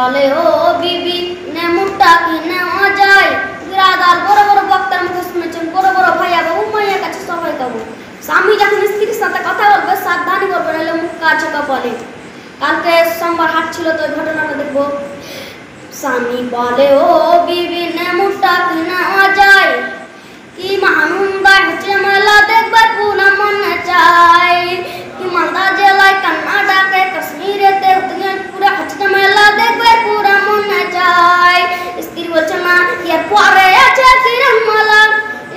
বলে ও বিবি নেমুটা কি নেওয়া যায়। বিরাদার বড় বড় বক্তার মুখে শুনেছেন, বড় বড় ভাইয়া বাবু মাইয়া কাছে সবাই দেবো। স্বামী যখন স্ত্রীর সাথে কথা বলবে সাবধানী করবে, নাহলে মুখ কাছে বলে। কালকে সোমবার হাট ছিল, তো ঘটনাটা দেখবো। স্বামী বলে ও বিবি নেমুটা কি নেওয়া যায়। কি মাহানুন্দা হচ্ছে মেলা দেখবার পুনা মনে চাই। কি মালদা জেলায় কর্ণাটকে কাশ্মীরেতে পুরা হচ্ছে মেলা দেখবার পুরা মনে চাই। স্ত্রী বলছে না এর পরে আছে কিরণমালা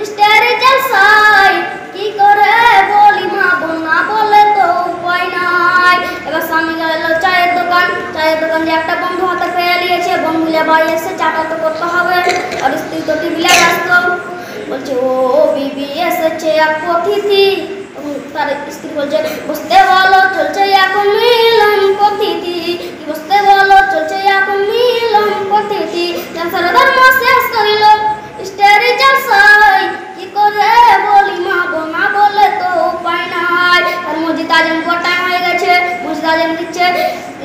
স্টারে জলসাই। কি করে বলি মা বোন, না বলে তো উপায় নাই। এবার স্বামী গেল চায়ের দোকান, চায়ের দোকান দিয়ে একটা বন্ধু হাতে পেয়ে নিয়েছে। বন্ধুলে বাড়ি এসে চাটা তো করতে হবে, আর স্ত্রী তো টিভিলে ব্যস্ত। বলছে ও বিবি এসেছে এক অতিথি। তার স্ত্রী বলছে বসতে বলো চলছে এখন মিলন অতিথি। কি বসতে বলো চলছে এখন মিলন অতিথি। ক্যান্সার ধর্ম শেষ করিল স্টারে জলসাই। কি করে বলি মা গো, না বলে তো উপায় নাই। আর মসজিদ আজান টাইম হয়ে গেছে, মসজিদ আজান দিচ্ছে।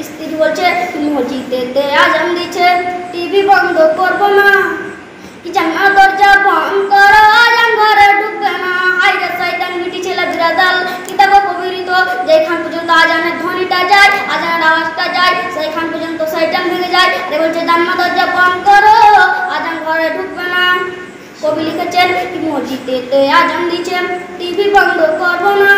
স্ত্রী বলছে মসজিদেতে আজান দিচ্ছে, টিভি বন্ধ করবো না। কি জান্নাত দরজা বন্ধ করো, আজান ঘরে ঢুকবে না। হায়রে শয়তান মিটি ছেলে বিরাদাল কিতাব কবিরিত। যেখান পর্যন্ত আজানের ধ্বনিটা যায়, আজানের আওয়াজটা যায়, সেইখান পর্যন্ত শয়তান ভেঙে যায়। আর বলছে জান্নাত দরজা বন্ধ করো, আজান ঘরে ঢুকবে না। কবি লিখেছেন মসজিদেতে আজান দিচ্ছে, টিভি বন্ধ করবো না।